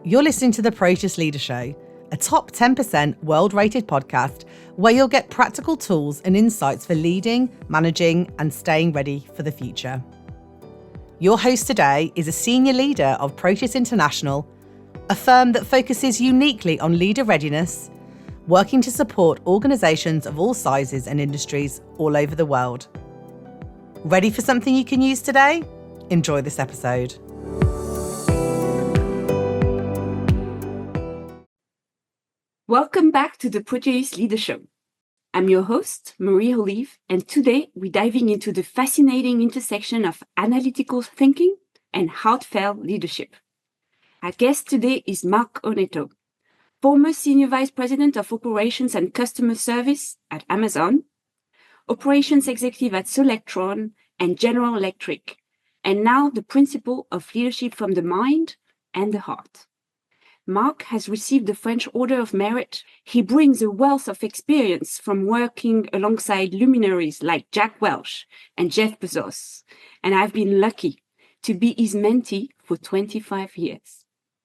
You're listening to the Proteus Leader Show, a top 10% world-rated podcast where you'll get practical tools and insights for leading, managing, and staying ready for the future. Your host today is a senior leader of Proteus International, a firm that focuses uniquely on leader readiness, working to support organisations of all sizes and industries all over the world. Ready for something you can use today? Enjoy this episode. Welcome back to the Proteus Leader Show. I'm your host, Marie Olive, and today we're diving into the fascinating intersection of analytical thinking and heartfelt leadership. Our guest today is Marc Onetto, former Senior Vice President of Operations and Customer Service at Amazon, Operations Executive at Solectron and General Electric, and now the Principal of Leadership from the Mind and the Heart. Marc has received the French Order of Merit. He brings a wealth of experience from working alongside luminaries like Jack Welch and Jeff Bezos, and I've been lucky to be his mentee for 25 years,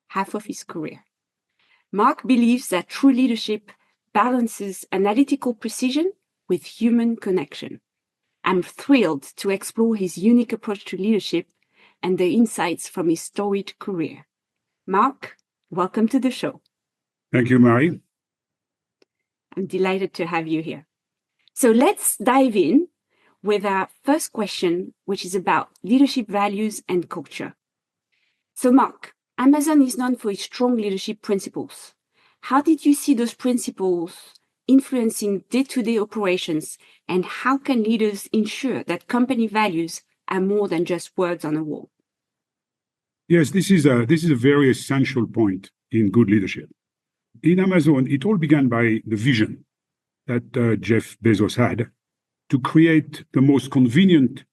half of his career. Marc believes that true leadership balances analytical precision with human connection. I'm thrilled to explore his unique approach to leadership and the insights from his storied career. Marc, welcome to the show. Thank you, Marie. I'm delighted to have you here. So let's dive in with our first question, which is about leadership values and culture. So Marc, Amazon is known for its strong leadership principles. How did you see those principles influencing day-to-day operations, and how can leaders ensure that company values are more than just words on a wall? Yes, this is a very essential point in good leadership. In Amazon, it all began by the vision that Jeff Bezos had to create the most convenient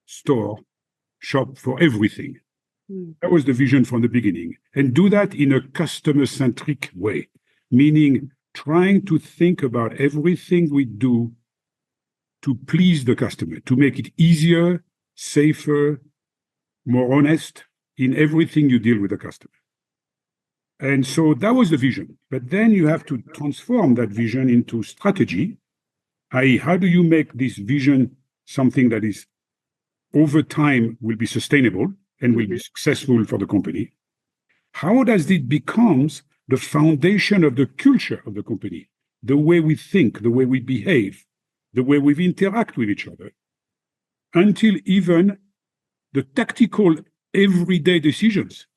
shop for everything. That was the vision from the beginning. And do that in a customer-centric way, meaning trying to think about everything we do to please the customer, to make it easier, safer, more honest in everything you deal with the customer. And so that was the vision. But then you have to transform that vision into strategy, i.e., how do you make this vision something that is over time will be sustainable and will be successful for the company? How does it become the foundation of the culture of the company, the way we think, the way we behave, the way we interact with each other, until even the tactical everyday decisions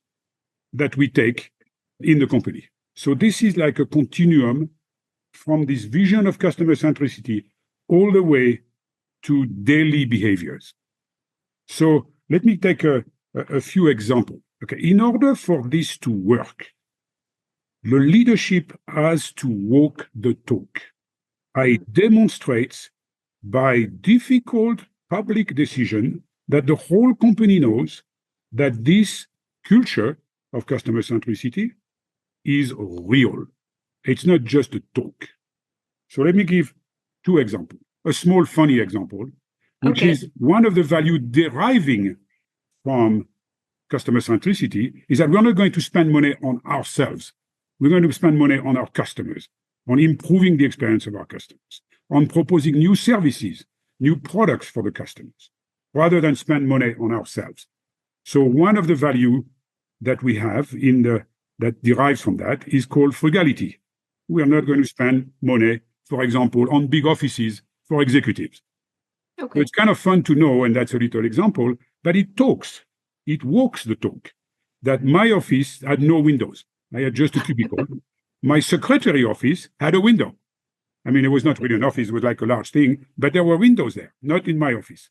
that we take in the company. So this is like a continuum from this vision of customer centricity all the way to daily behaviors. So let me take a few examples. Okay, in order for this to work, the leadership has to walk the talk. It demonstrates by difficult public decision that the whole company knows that this culture of customer centricity is real. It's not just a talk. So let me give two examples. A small funny example, which is one of the value deriving from customer centricity, is that we're not going to spend money on ourselves. We're going to spend money on our customers, on improving the experience of our customers, on proposing new services, new products for the customers, rather than spend money on ourselves. So one of the value that we have that derives from that is called frugality. We are not going to spend money, for example, on big offices for executives. So it's kind of fun to know, and that's a little example, but it walks the talk, that my office had no windows. I had just a cubicle. My secretary office had a window. I mean, it was not really an office, it was like a large thing, but there were windows there, not in my office.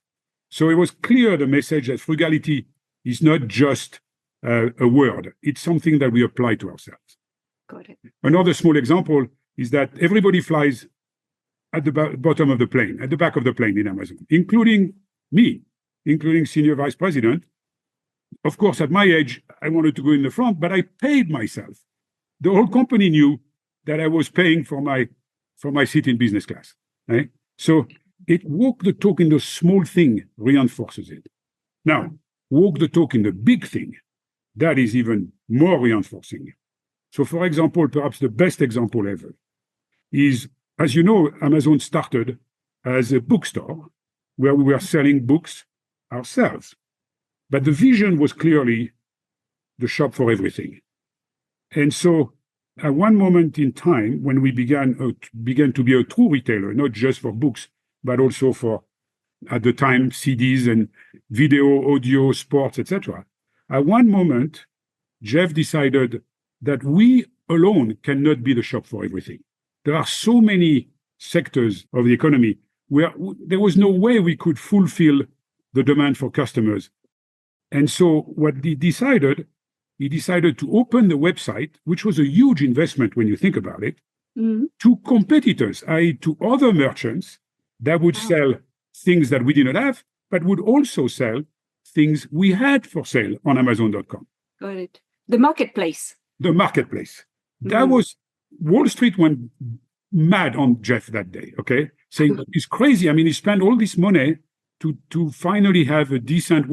So it was clear the message that frugality is not just a word, it's something that we apply to ourselves. Got it. Another small example is that everybody flies at the bottom of the plane, at the back of the plane in Amazon, including me, including Senior Vice President. Of course, at my age, I wanted to go in the front, but I paid myself. The whole company knew that I was paying for my seat in business class. Right? So it walk the talk in the small thing reinforces it. Now, walk the talk in the big thing. that is even more reinforcing. So, for example, perhaps the best example ever is, as you know, Amazon started as a bookstore where we were selling books ourselves. But the vision was clearly the shop for everything. And so at one moment in time, when we began to be a true retailer, not just for books, but also for, at the time, CDs and video, audio, sports, etc. At one moment, Jeff decided that we alone cannot be the shop for everything. There are so many sectors of the economy where there was no way we could fulfill the demand for customers. And so what he decided to open the website, which was a huge investment when you think about it, to competitors, i.e. to other merchants that would sell things that we did not have, but would also sell things we had for sale on Amazon.com. Got it. The marketplace. The marketplace. That was, Wall Street went mad on Jeff that day, okay? Saying, it's crazy. I mean, he spent all this money to finally have a decent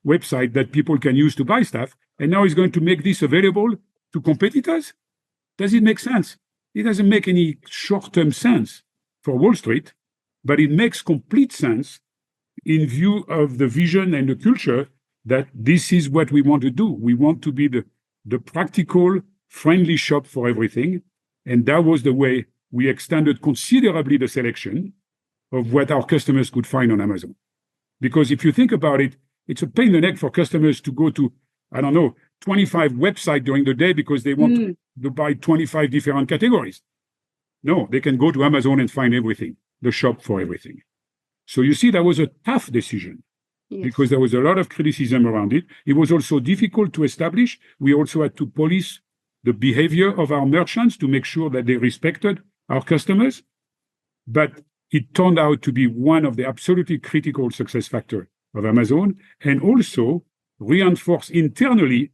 website that people can use to buy stuff, and now he's going to make this available to competitors? Does it make sense? It doesn't make any short-term sense for Wall Street, but it makes complete sense in view of the vision and the culture that this is what we want to do. We want to be the practical, friendly shop for everything. And that was the way we extended considerably the selection of what our customers could find on Amazon. Because if you think about it, it's a pain in the neck for customers to go to, 25 websites during the day because they want to buy 25 different categories. No, they can go to Amazon and find everything, the shop for everything. So you see, that was a tough decision because there was a lot of criticism around it. It was also difficult to establish. We also had to police the behavior of our merchants to make sure that they respected our customers. But it turned out to be one of the absolutely critical success factors of Amazon, and also reinforce internally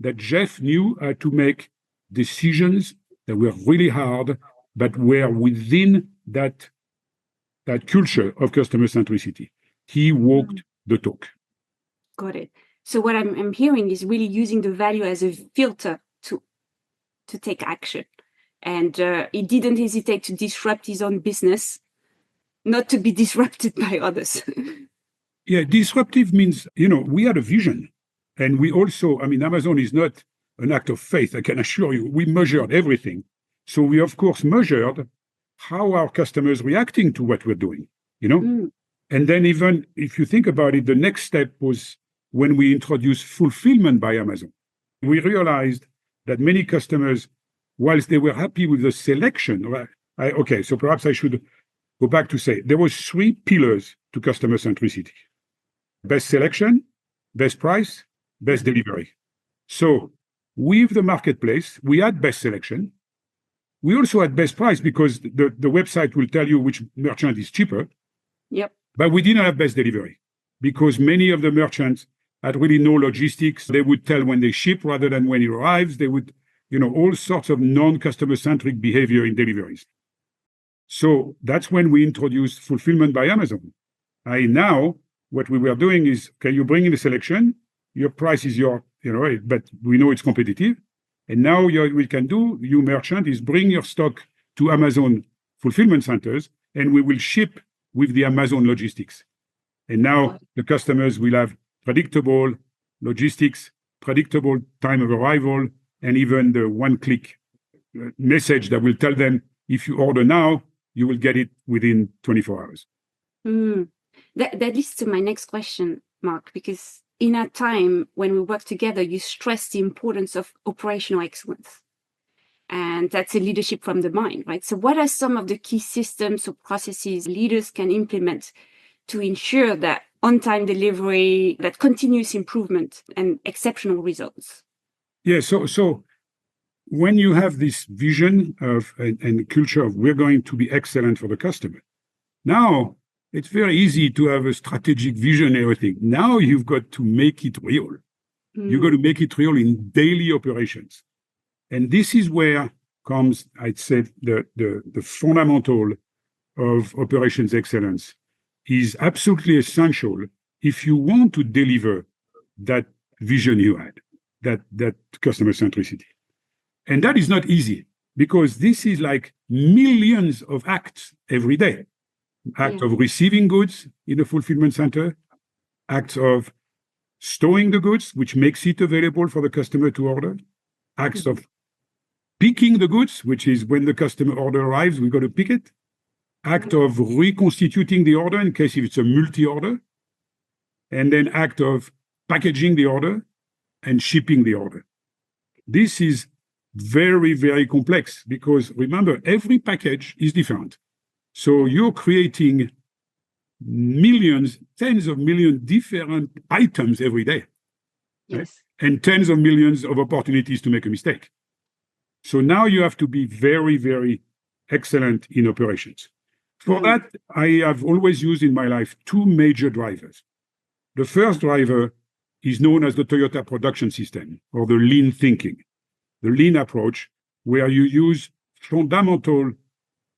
that Jeff knew how to make decisions that were really hard, but were within that culture of customer centricity. He walked the talk. Got it. So what I'm hearing is really using the value as a filter to take action. And he didn't hesitate to disrupt his own business, not to be disrupted by others. Yeah, disruptive means, we had a vision. And we also, Amazon is not an act of faith, I can assure you. We measured everything. So we, of course, measured how our customers reacting to what we're doing, And then even if you think about it, the next step was when we introduced fulfillment by Amazon. We realized that many customers, whilst they were happy with the selection, so perhaps I should go back to say, there was 3 pillars to customer centricity. Best selection, best price, best delivery. So with the marketplace, we had best selection. We also had best price because the website will tell you which merchant is cheaper. Yep. But we didn't have best delivery because many of the merchants had really no logistics. They would tell when they ship rather than when it arrives. They would, all sorts of non-customer centric behavior in deliveries. So that's when we introduced fulfillment by Amazon. Now, what we were doing is, you bring in the selection, your price is but we know it's competitive. And now we can do, you merchant, is bring your stock to Amazon fulfillment centers, and we will ship with the Amazon logistics. And now the customers will have predictable logistics, predictable time of arrival, and even the one-click message that will tell them, if you order now, you will get it within 24 hours. That leads to my next question, Marc, because in a time when we work together, you stress the importance of operational excellence. And that's a leadership from the mind, right? So what are some of the key systems or processes leaders can implement to ensure that on-time delivery, that continuous improvement and exceptional results? Yeah, so when you have this vision of and culture of we're going to be excellent for the customer, now it's very easy to have a strategic vision and everything. Now you've got to make it real. You've got to make it real in daily operations. And this is where comes, I'd say, the fundamental of operations excellence is absolutely essential if you want to deliver that vision you had. that customer centricity. And that is not easy because this is like millions of acts every day. Act of receiving goods in the fulfillment center, acts of storing the goods, which makes it available for the customer to order, acts of picking the goods, which is when the customer order arrives, we got to pick it, act of reconstituting the order in case if it's a multi-order, and then act of packaging the order and shipping the order. This is very, very complex because remember, every package is different. So you're creating millions, tens of millions different items every day. Yes. Right? And tens of millions of opportunities to make a mistake. So now you have to be very, very excellent in operations. For that, I have always used in my life two major drivers. The first driver is known as the Toyota production system, or the lean thinking, the lean approach, where you use fundamental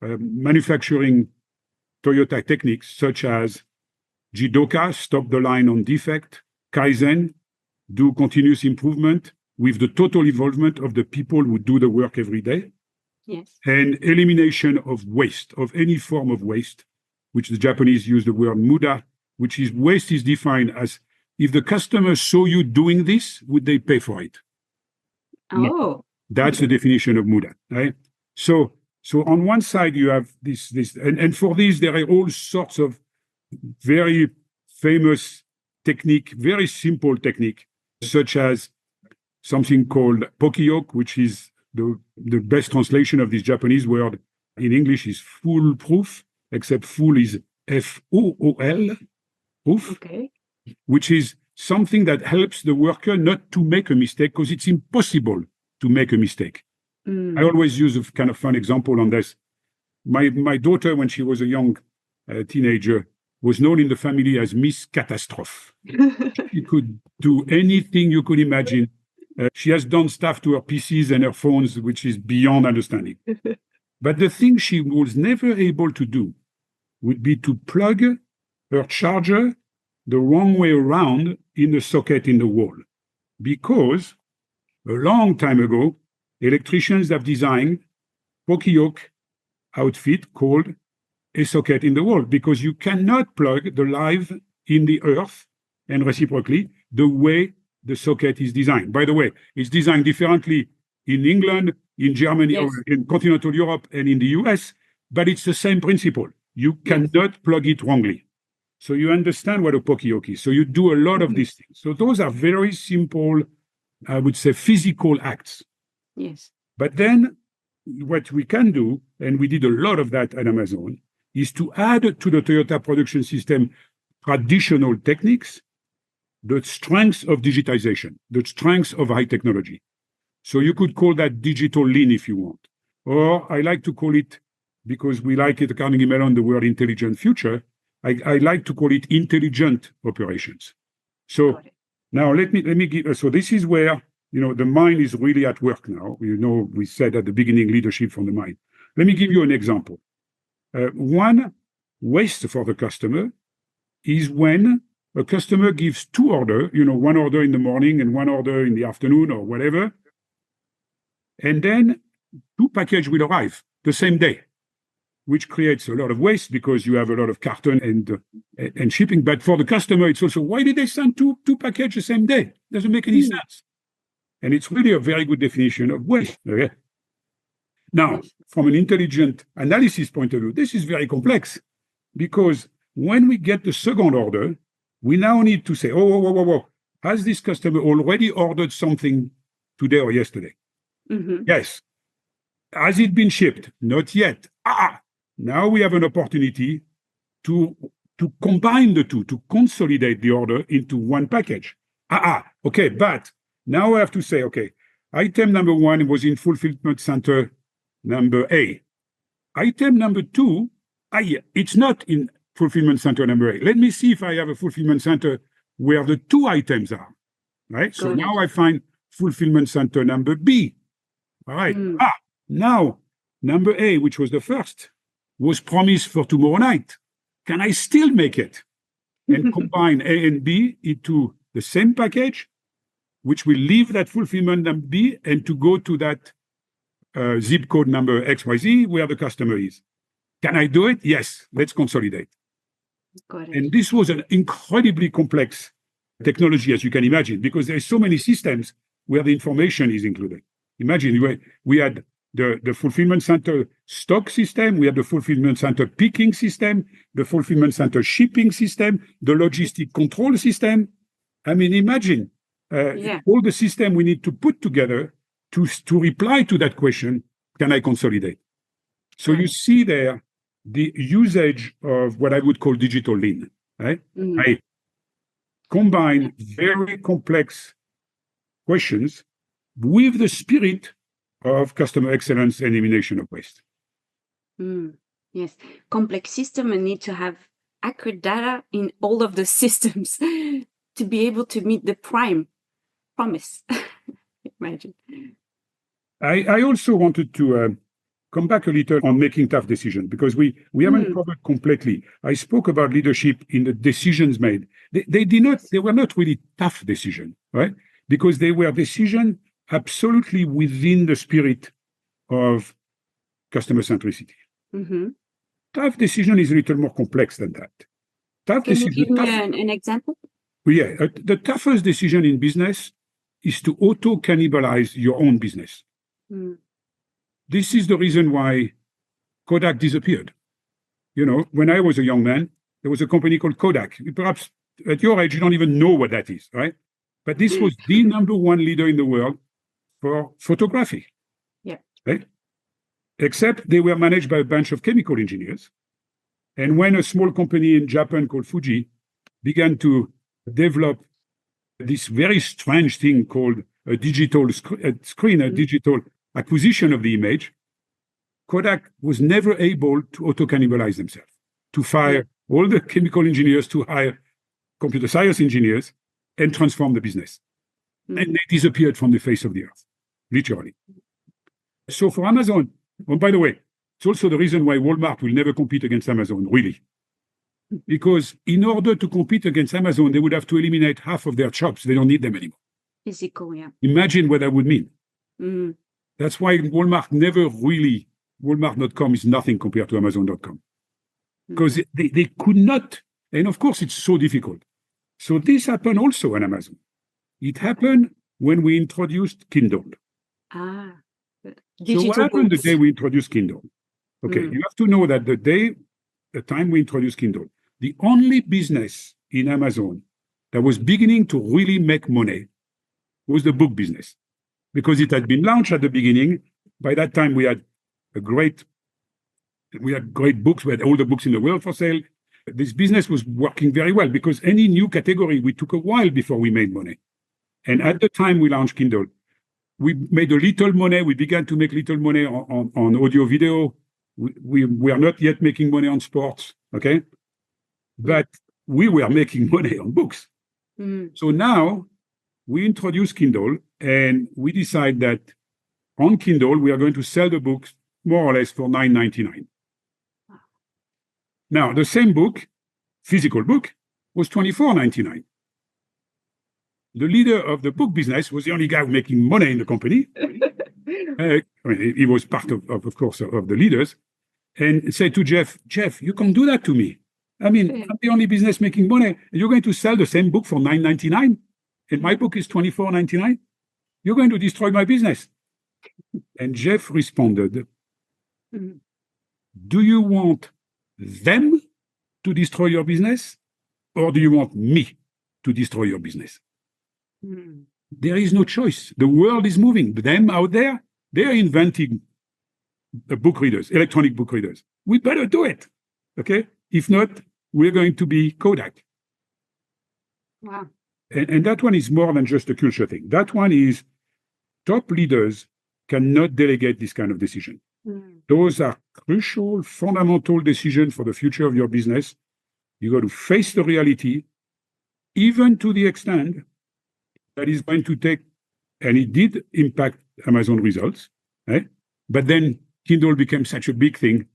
manufacturing Toyota techniques such as Jidoka, stop the line on defect, Kaizen, do continuous improvement with the total involvement of the people who do the work every day. Yes. And elimination of waste, of any form of waste, which the Japanese use the word muda, which is waste is defined as if the customer saw you doing this, would they pay for it? Oh. That's the definition of muda, right? So on one side you have this, and for these there are all sorts of very famous technique, very simple technique, such as something called pokiyoke, which is the best translation of this Japanese word in English is foolproof, except fool is F-O-O-L, proof, Okay. which is something that helps the worker not to make a mistake because it's impossible to make a mistake. I always use a kind of fun example on this. My daughter, when she was a young teenager, was known in the family as Miss Catastrophe. She could do anything you could imagine. She has done stuff to her PCs and her phones, which is beyond understanding. But the thing she was never able to do would be to plug her charger the wrong way around in the socket in the wall. Because a long time ago, electricians have designed pokiyoke outfit called a socket in the wall, because you cannot plug the live in the earth and reciprocally the way the socket is designed. By the way, it's designed differently in England, in Germany, Yes. or in continental Europe and in the US, but it's the same principle. You cannot plug it wrongly. So you understand what a pokiyoke is. So you do a lot of these things. So those are very simple, I would say, physical acts. Yes. But then what we can do, and we did a lot of that at Amazon, is to add to the Toyota production system traditional techniques, the strengths of digitization, the strengths of high technology. So you could call that digital lean if you want. Or I like to call it, because we like it at Carnegie Mellon, the word intelligent future, I like to call it intelligent operations. So now let me give, so this is where, the mind is really at work now. We said at the beginning, leadership from the mind. Let me give you an example. One waste for the customer is when a customer gives two orders, one order in the morning and one order in the afternoon or whatever, and then two packages will arrive the same day, which creates a lot of waste because you have a lot of carton and shipping. But for the customer, it's also, why did they send two packages the same day? Doesn't make any sense. And it's really a very good definition of waste. Okay? Now, from an intelligent analysis point of view, this is very complex because when we get the second order, we now need to say, whoa. Has this customer already ordered something today or yesterday? Mm-hmm. Yes. Has it been shipped? Not yet. Now we have an opportunity to combine the two, to consolidate the order into one package. Okay, but now I have to say, okay, item number one was in fulfillment center number A. Item number two, it's not in fulfillment center number A. Let me see if I have a fulfillment center where the two items are, right? So now I find fulfillment center number B. All right. Now number A, which was the first, was promised for tomorrow night. Can I still make it and combine A and B into the same package which will leave that fulfillment number B and to go to that zip code number XYZ where the customer is. Can I do it? Yes. Let's consolidate. Got it. And this was an incredibly complex technology, as you can imagine, because there's so many systems where the information is included. Imagine we had the fulfillment center stock system, we had the fulfillment center picking system, the fulfillment center shipping system, the logistic control system. I mean, imagine all the system we need to put together to reply to that question, can I consolidate? So you see there the usage of what I would call digital lean, right? Mm-hmm. I combine very complex questions with the spirit of customer excellence and elimination of waste. Yes, complex system and need to have accurate data in all of the systems to be able to meet the promise. Imagine. I also wanted to come back a little on making tough decisions, because we haven't covered completely. I spoke about leadership in the decisions made. They were not really tough decisions, right? Because they were decisions absolutely within the spirit of customer centricity. Mm-hmm. Tough decision is a little more complex than that. Can you give me an example? Yeah, the toughest decision in business is to auto-cannibalize your own business. This is the reason why Kodak disappeared. You know, when I was a young man, there was a company called Kodak. Perhaps at your age, you don't even know what that is, right? But this was the number one leader in the world for photography. Yeah. Right? Except they were managed by a bunch of chemical engineers. And when a small company in Japan called Fuji began to develop this very strange thing called a digital screen, a digital acquisition of the image, Kodak was never able to auto-cannibalize themselves, to fire all the chemical engineers, to hire computer science engineers, and transform the business. And they disappeared from the face of the earth, literally. So for Amazon, oh, by the way, it's also the reason why Walmart will never compete against Amazon, really. Because in order to compete against Amazon, they would have to eliminate half of their shops. They don't need them anymore. Physical, yeah. Imagine what that would mean. That's why Walmart.com is nothing compared to Amazon.com. Because they could not, and of course it's so difficult. So this happened also on Amazon. It happened when we introduced Kindle. So what happened the day we introduced Kindle? Okay, you have to know that the time we introduced Kindle, the only business in Amazon that was beginning to really make money was the book business. Because it had been launched at the beginning. By that time, we had great books. We had all the books in the world for sale. This business was working very well because any new category, we took a while before we made money. And at the time we launched Kindle, we made a little money. We began to make little money on audio video. We were not yet making money on sports, okay? But we were making money on books. So now we introduced Kindle, and we decide that on Kindle, we are going to sell the books more or less for $9.99. Now, the same book, physical book, was $24.99. The leader of the book business was the only guy making money in the company. He was part of course, of the leaders, and said to Jeff, you can't do that to me. I mean, I'm the only business making money. And you're going to sell the same book for $9.99, and my book is $24.99. You're going to destroy my business. And Jeff responded, do you want them to destroy your business, or do you want me to destroy your business? There is no choice. The world is moving. Them out there, they're inventing book readers, electronic book readers. We better do it, okay? If not, we're going to be Kodak. Wow. And that one is more than just a culture thing. That one is top leaders cannot delegate this kind of decision. Those are crucial, fundamental decisions for the future of your business. You got to face the reality, even to the extent that is going to take, and it did impact Amazon results, right? But then Kindle became such a big thing.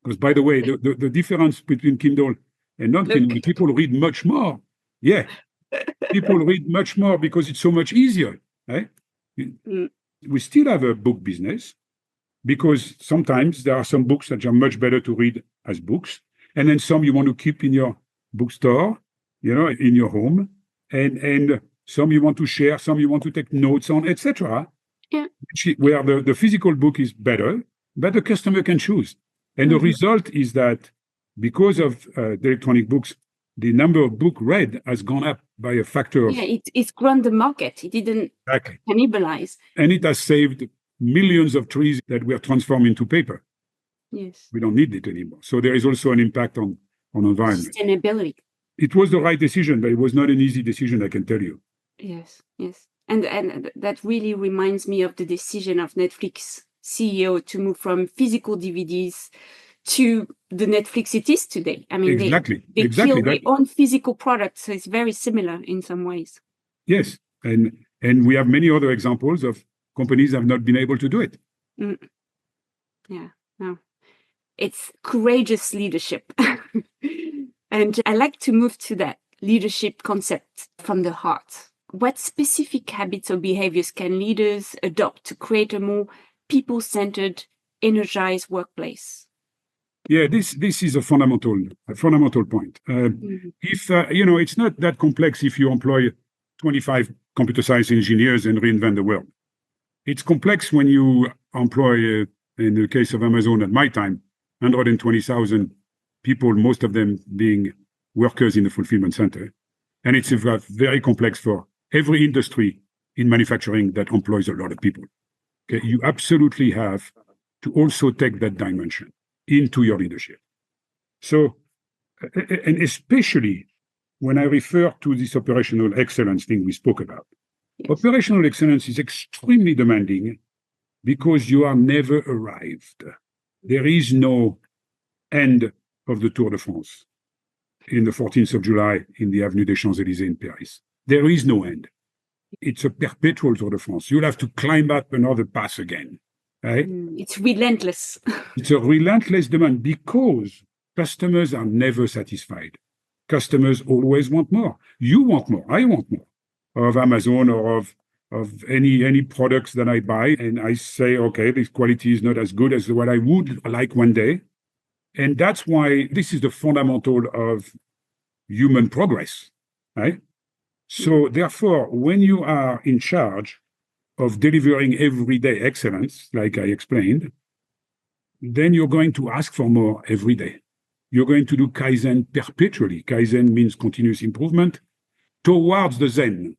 Because, by the way, the difference between Kindle and non-Kindle, people read much more. Yeah. People read much more because it's so much easier. Right? We still have a book business because sometimes there are some books that are much better to read as books, and then some you want to keep in your bookstore, in your home, and some you want to share, some you want to take notes on, etc. Yeah. Where the physical book is better, but the customer can choose. And the result is that because of the electronic books, the number of books read has gone up by a factor of... Yeah, it's grown the market. It didn't cannibalize. And it has saved millions of trees that were transformed into paper. Yes. We don't need it anymore. So there is also an impact on environment. Sustainability. It was the right decision, but it was not an easy decision, I can tell you. Yes. And that really reminds me of the decision of Netflix CEO to move from physical DVDs to the Netflix it is today. I mean, they kill their own physical products, so it's very similar in some ways. Yes, and we have many other examples of companies that have not been able to do it. Yeah, no, it's courageous leadership. And I like to move to that leadership concept from the heart. What specific habits or behaviors can leaders adopt to create a more people-centered, energized workplace? Yeah, this is a fundamental point. If it's not that complex if you employ 25 computer science engineers and reinvent the world. It's complex when you employ, in the case of Amazon at my time, 120,000 people, most of them being workers in the fulfillment center. And it's very complex for every industry in manufacturing that employs a lot of people. Okay, you absolutely have to also take that dimension into your leadership. So, and especially when I refer to this operational excellence thing we spoke about, operational excellence is extremely demanding because you are never arrived. There is no end of the Tour de France in the 14th of July in the Avenue des Champs-Élysées in Paris. There is no end. It's a perpetual Tour de France. You'll have to climb up another pass again. Right? It's relentless. It's a relentless demand because customers are never satisfied. Customers always want more. You want more. I want more of Amazon or of any products that I buy. And I say, okay, this quality is not as good as what I would like one day. And that's why this is the fundamental of human progress, right? So therefore, when you are in charge of delivering everyday excellence, like I explained, then you're going to ask for more every day. You're going to do Kaizen perpetually. Kaizen means continuous improvement towards the Zen,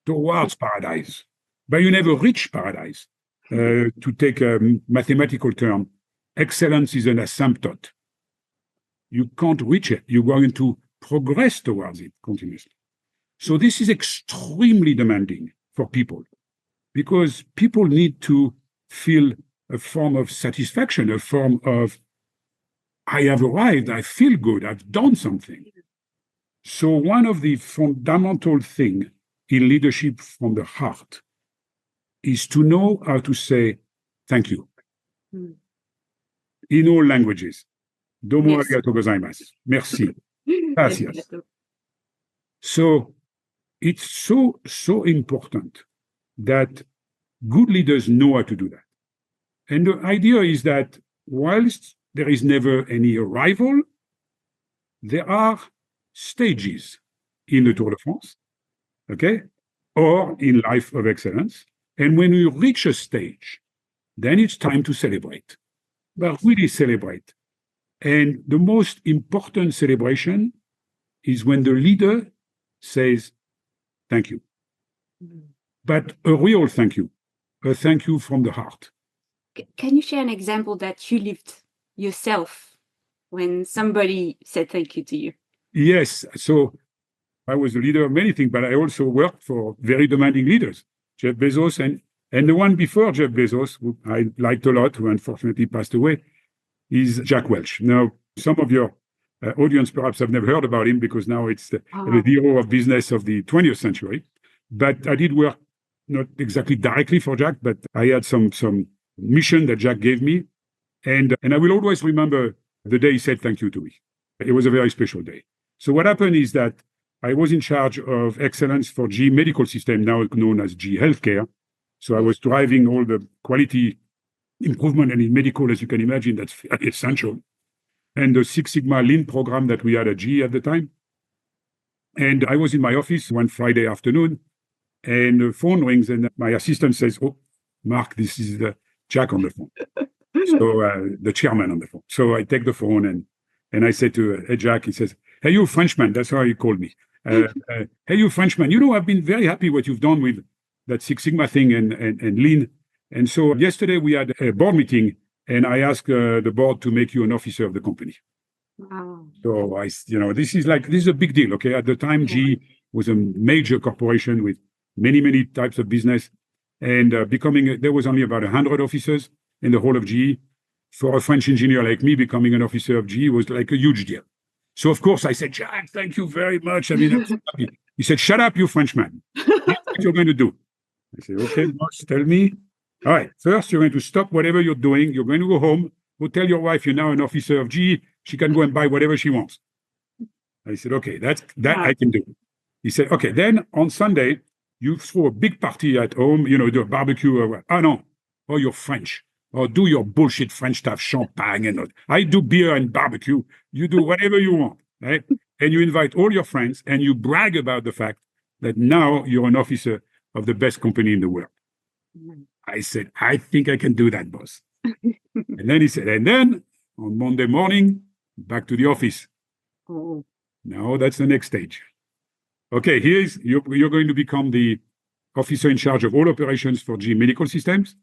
towards paradise. But you never reach paradise. To take a mathematical term, excellence is an asymptote. You can't reach it. You're going to progress towards it continuously. So this is extremely demanding for people because people need to feel a form of satisfaction, a form of, I have arrived, I feel good, I've done something. So one of the fundamental things in leadership from the heart is to know how to say thank you in all languages. Domo arigatou gozaimasu. Merci. Gracias. So it's so important that good leaders know how to do that. And the idea is that whilst there is never any arrival, there are stages in the Tour de France, okay, or in life of excellence. And when you reach a stage, then it's time to celebrate, but really celebrate. And the most important celebration is when the leader says, thank you. But a real thank you, a thank you from the heart. Can you share an example that you lived yourself when somebody said thank you to you? Yes. So I was a leader of many things, but I also worked for very demanding leaders, Jeff Bezos and the one before Jeff Bezos, who I liked a lot, who unfortunately passed away, is Jack Welch. Now, some of your audience perhaps have never heard about him because now it's the hero of business of the 20th century. But I did work not exactly directly for Jack, but I had some mission that Jack gave me. And I will always remember the day he said thank you to me. It was a very special day. So what happened is that I was in charge of excellence for GE Medical System, now known as GE Healthcare. So I was driving all the quality improvement, and in medical, as you can imagine, that's very essential. And the Six Sigma Lean program that we had at GE at the time. And I was in my office one Friday afternoon, and the phone rings, and my assistant says, "Oh, Marc, this is Jack on the phone." So the chairman on the phone. So I take the phone and I say to hey, Jack, he says, "Hey, you Frenchman," that's how he called me. Hey, you Frenchman, I've been very happy what you've done with that Six Sigma thing and Lean. And so yesterday we had a board meeting, and I asked the board to make you an officer of the company. Wow. So this is a big deal. Okay. At the time, GE was a major corporation with many, many types of business, and there was only about 100 officers in the whole of GE. For a French engineer like me, becoming an officer of GE was like a huge deal. So of course I said, Jack, thank you very much. I mean, I'm so happy. He said, "Shut up, you Frenchman. That's what you're going to do." I said, "Okay, boss, tell me." "All right, first you're going to stop whatever you're doing. You're going to go home. Go tell your wife you're now an officer of GE. She can go and buy whatever she wants." I said, "Okay, that I can do." He said, "Okay, then on Sunday, you throw a big party at home, do a barbecue or what." "Oh, no. Oh, you're French. Or do your bullshit French stuff, champagne and all. I do beer and barbecue. You do whatever you want, right? And you invite all your friends and you brag about the fact that now you're an officer of the best company in the world." I said, "I think I can do that, boss." And then he said, "And then on Monday morning, back to the office." Oh. Now that's the next stage. Okay, you're going to become the officer in charge of all operations for GE Medical Systems.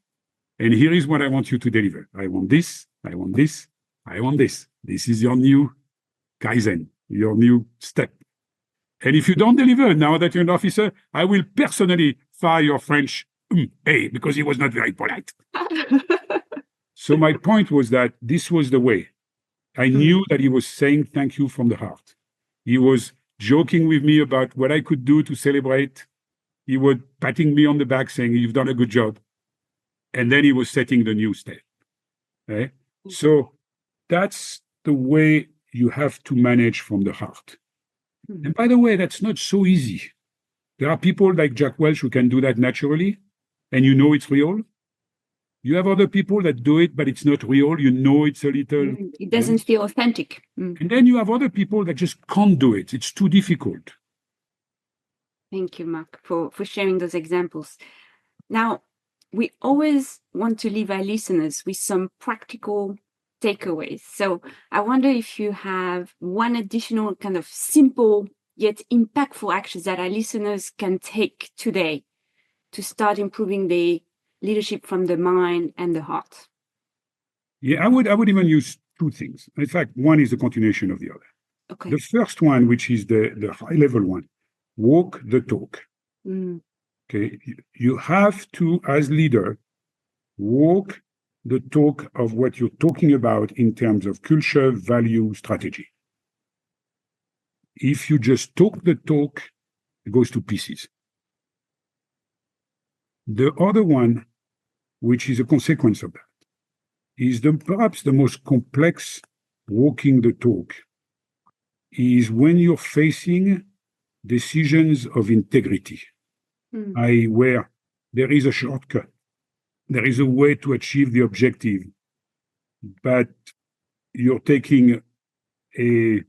And here is what I want you to deliver. I want this, I want this, I want this. This is your new Kaizen, your new step. And if you don't deliver now that you're an officer, I will personally fire your French A because he was not very polite. So my point was that this was the way. I knew that he was saying thank you from the heart. He was joking with me about what I could do to celebrate. He was patting me on the back saying, "You've done a good job." And then he was setting the new step. Okay? So that's the way you have to manage from the heart. And by the way, that's not so easy. There are people like Jack Welch who can do that naturally, and it's real. You have other people that do it, but it's not real. It's a little... It doesn't feel authentic. And then you have other people that just can't do it. It's too difficult. Thank you, Marc, for sharing those examples. Now, we always want to leave our listeners with some practical takeaways. So I wonder if you have one additional kind of simple yet impactful actions that our listeners can take today to start improving their leadership from the mind and the heart. Yeah, I would even use two things. In fact, one is the continuation of the other. Okay. The first one, which is the high level one, walk the talk. Okay, you have to, as leader, walk the talk of what you're talking about in terms of culture, value, strategy. If you just talk the talk, it goes to pieces. The other one, which is a consequence of that, is perhaps the most complex walking the talk, is when you're facing decisions of integrity. Where there is a shortcut, there is a way to achieve the objective, but you're taking a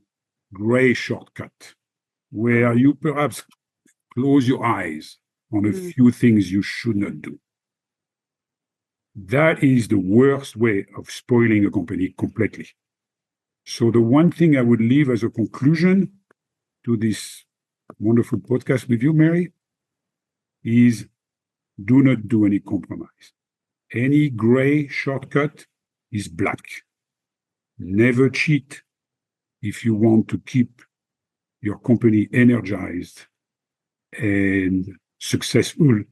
gray shortcut where you perhaps close your eyes on a few things you should not do. That is the worst way of spoiling a company completely. So the one thing I would leave as a conclusion to this wonderful podcast with you, Mary, is do not do any compromise. Any gray shortcut is black. Never cheat if you want to keep your company energized and successful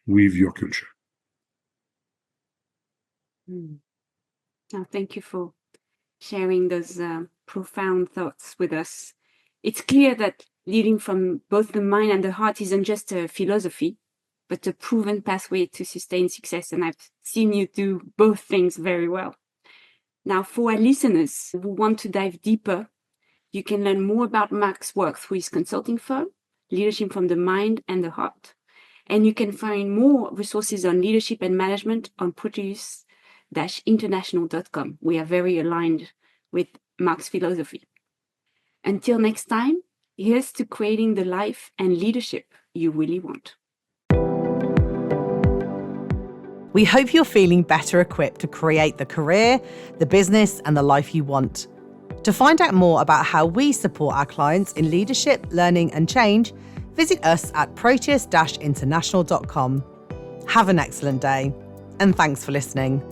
with your culture. Now, thank you for sharing those profound thoughts with us. It's clear that leading from both the mind and the heart isn't just a philosophy, but a proven pathway to sustain success. And I've seen you do both things very well. Now, for our listeners who want to dive deeper You can learn more about Marc's work through his consulting firm, Leadership from the Mind and the Heart. And you can find more resources on leadership and management on proteus-international.com. We are very aligned with Marc's philosophy. Until next time, here's to creating the life and leadership you really want. We hope you're feeling better equipped to create the career, the business, and the life you want. To find out more about how we support our clients in leadership, learning, and change, visit us at proteus-international.com. Have an excellent day, and thanks for listening.